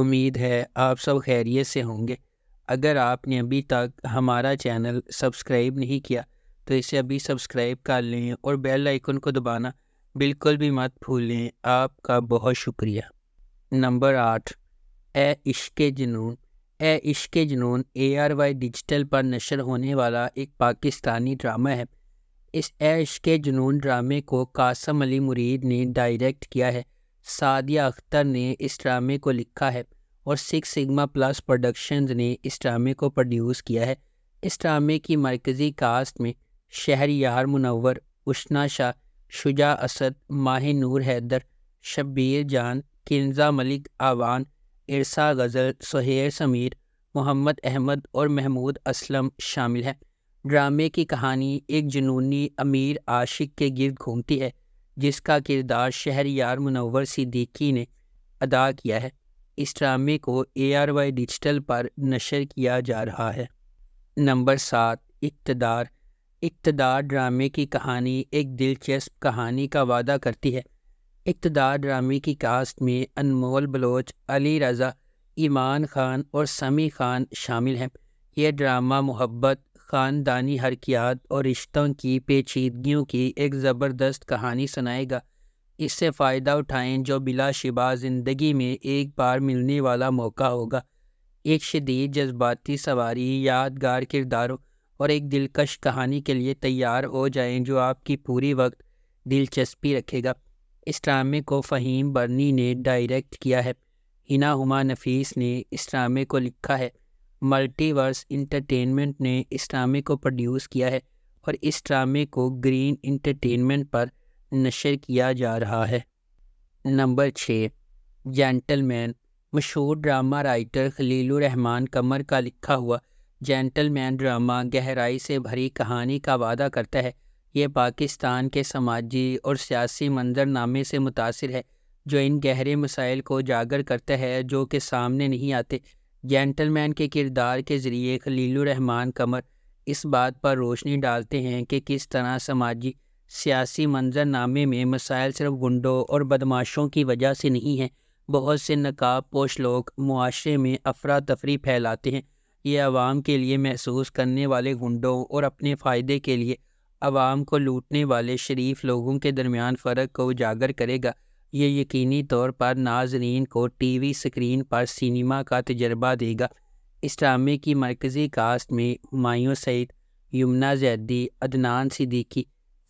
امید ہے آپ سب خیریت سے ہوں گے۔ اگر آپ نے ابھی تک ہمارا چینل سبسکرائب نہیں کیا تو اسے ابھی سبسکرائب کر لیں اور بیل آئیکن کو دبانا بالکل بھی مت بھولیں۔ آپ کا بہت شکریہ۔ نمبر 8، اے عشق جنون۔ اے عشق جنون ARY ڈیجیٹل پر نشر ہونے والا ایک پاکستانی ڈرامہ ہے۔ اس اے عشق جنون ڈرامے کو قاسم علی مرید نے ڈائریکٹ کیا ہے۔ سعدیہ اختر نے اس ڈرامے کو لکھا ہے اور 6 سگما پلس پروڈکشنز نے اس ڈرامے کو پروڈیوس کیا ہے۔ اس ڈرامے کی مرکزی کاسٹ میں شہریار منور، اشنا شاہ، شجاع اسد، ماہ نور حیدر، شبیر جان، کنزہ ملک آوان، ارسا غزل، سہیر سمیر، محمد احمد اور محمود اسلم شامل ہیں۔ ڈرامے کی کہانی ایک جنونی امیر عاشق کے گرد گھومتی ہے جس کا کردار شہریار منور صدیقی نے ادا کیا ہے۔ اس ڈرامے کو ARY ڈیجیٹل پر نشر کیا جا رہا ہے۔ نمبر 7، اقتدار۔ اقتدار ڈرامے کی کہانی ایک دلچسپ کہانی کا وعدہ کرتی ہے۔ اقتدار ڈرامے کی کاسٹ میں انمول بلوچ، علی رضا، ایمان خان اور سمیع خان شامل ہیں۔ یہ ڈرامہ محبت، خاندانی حرکیات اور رشتوں کی پیچیدگیوں کی ایک زبردست کہانی سنائے گا۔ اس سے فائدہ اٹھائیں جو بلا شبہ زندگی میں ایک بار ملنے والا موقع ہوگا۔ ایک شدید جذباتی سواری، یادگار کرداروں اور ایک دلکش کہانی کے لیے تیار ہو جائیں جو آپ کی پوری وقت دلچسپی رکھے گا۔ اس ڈرامے کو فہیم برنی نے ڈائریکٹ کیا ہے۔ ہنا ہما نفیس نے اس ڈرامے کو لکھا ہے۔ ملٹی ورس انٹرٹینمنٹ نے اس ڈرامے کو پروڈیوس کیا ہے اور اس ڈرامے کو گرین انٹرٹینمنٹ پر نشر کیا جا رہا ہے۔ نمبر 6، جینٹل مین۔ مشہور ڈرامہ رائٹر خلیل الرحمن قمر کا لکھا ہوا جینٹل مین ڈرامہ گہرائی سے بھری کہانی کا وعدہ کرتا ہے۔ یہ پاکستان کے سماجی اور سیاسی منظرنامے سے متاثر ہے جو ان گہرے مسائل کو اجاگر کرتا ہے جو کہ سامنے نہیں آتے۔ جینٹل مین کے کردار کے ذریعے خلیل الرحمن قمر اس بات پر روشنی ڈالتے ہیں کہ کس طرح سماجی سیاسی منظرنامے میں مسائل صرف گنڈوں اور بدماشوں کی وجہ سے نہیں ہیں۔ بہت سے نقاب پوش لوگ معاشرے میں افراتفری پھیلاتے ہیں۔ یہ عوام کے لیے محسوس کرنے والے گنڈوں اور اپنے فائدے کے لیے عوام کو لوٹنے والے شریف لوگوں کے درمیان فرق کو اجاگر کرے گا۔ یہ یقینی طور پر ناظرین کو ٹی وی اسکرین پر سینما کا تجربہ دے گا۔ اس ڈرامے کی مرکزی کاسٹ میں ہمایوں سعید، یمنا زیدی، عدنان صدیقی،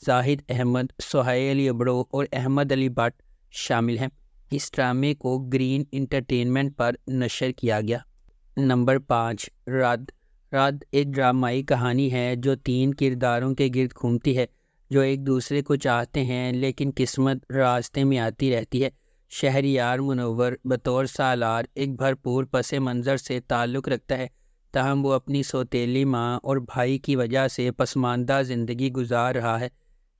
زاہد احمد، سہیل ابڑو اور احمد علی بٹ شامل ہیں۔ اس ڈرامے کو گرین انٹرٹینمنٹ پر نشر کیا گیا۔ نمبر 5، رد۔ رد ایک ڈرامائی کہانی ہے جو 3 کرداروں کے گرد گھومتی ہے جو ایک دوسرے کو چاہتے ہیں لیکن قسمت راستے میں آتی رہتی ہے۔ شہریار منور بطور سالار ایک بھرپور پس منظر سے تعلق رکھتا ہے، تاہم وہ اپنی سوتیلی ماں اور بھائی کی وجہ سے پسماندہ زندگی گزار رہا ہے۔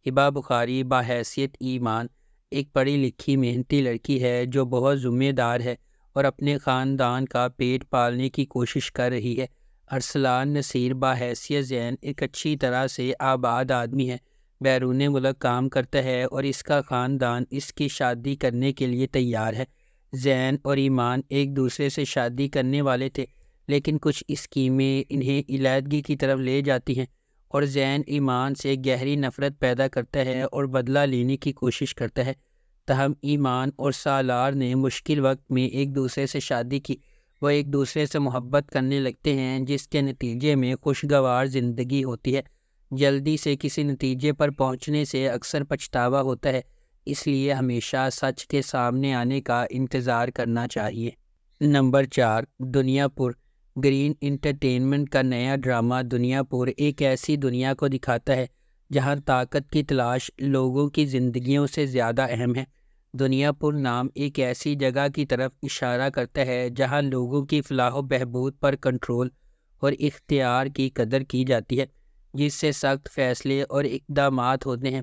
ہبہ بخاری بحیثیت ایمان ایک پڑھی لکھی محنتی لڑکی ہے جو بہت ذمہ دار ہے اور اپنے خاندان کا پیٹ پالنے کی کوشش کر رہی ہے۔ ارسلان نصیر بحیثیت زین ایک اچھی طرح سے آباد آدمی ہے، بیرون ملک کام کرتا ہے اور اس کا خاندان اس کی شادی کرنے کے لیے تیار ہے۔ زین اور ایمان ایک دوسرے سے شادی کرنے والے تھے لیکن کچھ اسکیمیں انہیں علیحدگی کی طرف لے جاتی ہیں اور زین ایمان سے گہری نفرت پیدا کرتا ہے اور بدلہ لینے کی کوشش کرتا ہے۔ تاہم ایمان اور سالار نے مشکل وقت میں ایک دوسرے سے شادی کی۔ وہ ایک دوسرے سے محبت کرنے لگتے ہیں جس کے نتیجے میں خوشگوار زندگی ہوتی ہے۔ جلدی سے کسی نتیجے پر پہنچنے سے اکثر پچھتاوا ہوتا ہے، اس لیے ہمیشہ سچ کے سامنے آنے کا انتظار کرنا چاہیے۔ نمبر 4، دنیا پور۔ گرین انٹرٹینمنٹ کا نیا ڈرامہ دنیا پور ایک ایسی دنیا کو دکھاتا ہے جہاں طاقت کی تلاش لوگوں کی زندگیوں سے زیادہ اہم ہے۔ دنیا پور نام ایک ایسی جگہ کی طرف اشارہ کرتا ہے جہاں لوگوں کی فلاح و بہبود پر کنٹرول اور اختیار کی قدر کی جاتی ہے، جس سے سخت فیصلے اور اقدامات ہوتے ہیں۔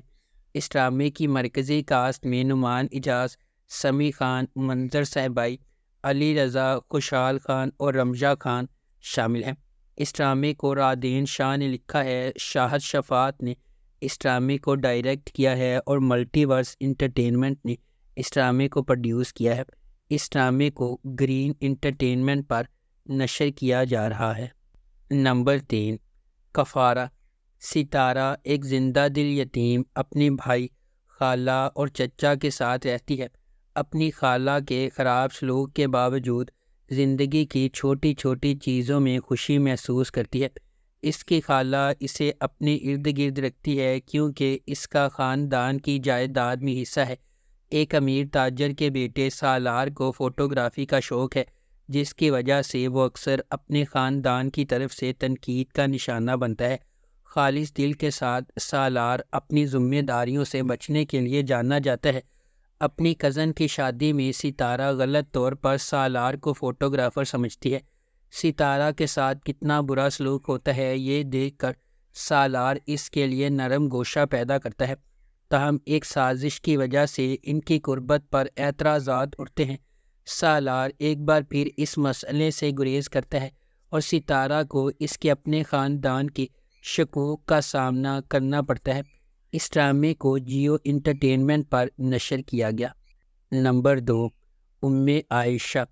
اس ڈرامے کی مرکزی کاسٹ میں نعمان اجاز، سمیع خان، منظر صاحبائی، علی رضا، خوشحال خان اور رمضہ خان شامل ہیں۔ اس ڈرامے کو رادین شاہ نے لکھا ہے۔ شاہد شفاعت نے اس ڈرامے کو ڈائریکٹ کیا ہے اور ملٹی ورس انٹرٹینمنٹ نے اس ڈرامے کو پروڈیوس کیا ہے۔ اس ڈرامے کو گرین انٹرٹینمنٹ پر نشر کیا جا رہا ہے۔ نمبر 3، کفارہ۔ ستارہ ایک زندہ دل یتیم اپنے بھائی، خالہ اور چچا کے ساتھ رہتی ہے۔ اپنی خالہ کے خراب سلوک کے باوجود زندگی کی چھوٹی چھوٹی چیزوں میں خوشی محسوس کرتی ہے۔ اس کی خالہ اسے اپنے ارد گرد رکھتی ہے کیونکہ اس کا خاندان کی جائیداد میں حصہ ہے۔ ایک امیر تاجر کے بیٹے سالار کو فوٹوگرافی کا شوق ہے، جس کی وجہ سے وہ اکثر اپنے خاندان کی طرف سے تنقید کا نشانہ بنتا ہے۔ خالص دل کے ساتھ سالار اپنی ذمہ داریوں سے بچنے کے لیے جانا جاتا ہے۔ اپنی کزن کی شادی میں ستارہ غلط طور پر سالار کو فوٹوگرافر سمجھتی ہے۔ ستارہ کے ساتھ کتنا برا سلوک ہوتا ہے یہ دیکھ کر سالار اس کے لیے نرم گوشہ پیدا کرتا ہے، تاہم ایک سازش کی وجہ سے ان کی قربت پر اعتراضات اٹھتے ہیں۔ سالار ایک بار پھر اس مسئلے سے گریز کرتا ہے اور ستارہ کو اس کے اپنے خاندان کی شکوک کا سامنا کرنا پڑتا ہے۔ اس ڈرامے کو جیو انٹرٹینمنٹ پر نشر کیا گیا۔ نمبر 2، ام عائشہ۔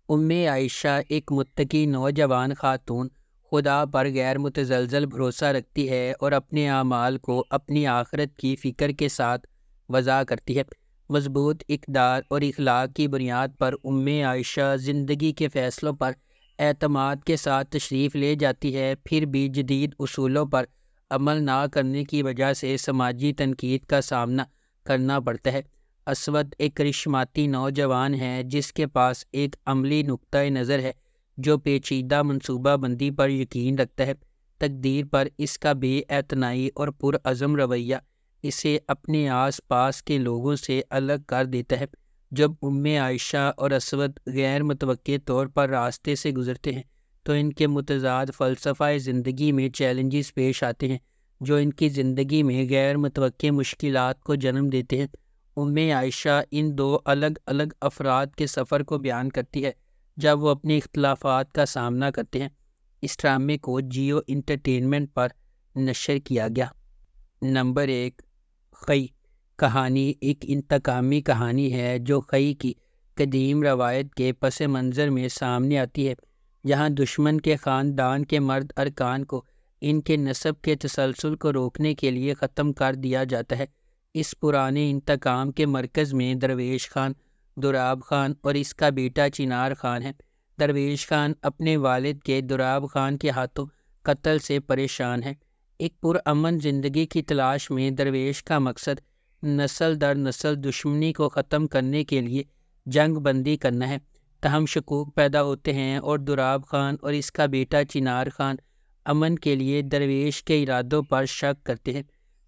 ام عائشہ ایک متقی نوجوان خاتون خدا پر غیر متزلزل بھروسہ رکھتی ہے اور اپنے اعمال کو اپنی آخرت کی فکر کے ساتھ وضع کرتی ہے۔ مضبوط اقدار اور اخلاق کی بنیاد پر ام عائشہ زندگی کے فیصلوں پر اعتماد کے ساتھ تشریف لے جاتی ہے، پھر بھی جدید اصولوں پر عمل نہ کرنے کی وجہ سے سماجی تنقید کا سامنا کرنا پڑتا ہے۔ اسود ایک کرشماتی نوجوان ہے جس کے پاس ایک عملی نقطۂ نظر ہے جو پیچیدہ منصوبہ بندی پر یقین رکھتا ہے۔ تقدیر پر اس کا بے اعتنائی اور پرعزم رویہ اسے اپنے آس پاس کے لوگوں سے الگ کر دیتا ہے۔ جب ام عائشہ اور اسود غیر متوقع طور پر راستے سے گزرتے ہیں تو ان کے متضاد فلسفہ زندگی میں چیلنجز پیش آتے ہیں جو ان کی زندگی میں غیر متوقع مشکلات کو جنم دیتے ہیں۔ ام عائشہ ان دو الگ الگ افراد کے سفر کو بیان کرتی ہے جب وہ اپنے اختلافات کا سامنا کرتے ہیں۔ اس ڈرامے کو جیو انٹرٹینمنٹ پر نشر کیا گیا۔ نمبر 1، خی۔ کہانی ایک انتقامی کہانی ہے جو خی کی قدیم روایت کے پس منظر میں سامنے آتی ہے، جہاں دشمن کے خاندان کے مرد ارکان کو ان کے نسب کے تسلسل کو روکنے کے لیے ختم کر دیا جاتا ہے۔ اس پرانے انتقام کے مرکز میں درویش خان، دوراب خان اور اس کا بیٹا چنار خان ہے۔ درویش خان اپنے والد کے دوراب خان کے ہاتھوں قتل سے پریشان ہے۔ ایک پرامن زندگی کی تلاش میں درویش کا مقصد نسل در نسل دشمنی کو ختم کرنے کے لیے جنگ بندی کرنا ہے، تاہم شکوک پیدا ہوتے ہیں اور دوراب خان اور اس کا بیٹا چنار خان امن کے لیے درویش کے ارادوں پر شک کرتے ہیں۔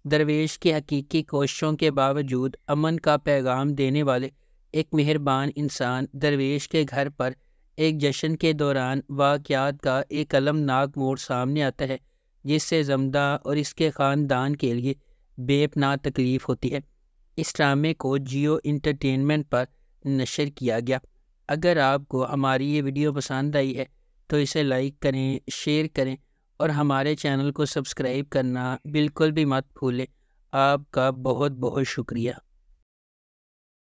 درویش کی حقیقی کوششوں کے باوجود امن کا پیغام دینے والے ایک مہربان انسان درویش کے گھر پر ایک جشن کے دوران واقعات کا ایک المناک موڑ سامنے آتا ہے جس سے زمدہ اور اس کے خاندان کے لیے بے پناہ تکلیف ہوتی ہے۔ اس ڈرامے کو جیو انٹرٹینمنٹ پر نشر کیا گیا۔ اگر آپ کو ہماری یہ ویڈیو پسند آئی ہے تو اسے لائک کریں، شیئر کریں اور ہمارے چینل کو سبسکرائب کرنا بالکل بھی مت بھولیں۔ آپ کا بہت بہت شکریہ۔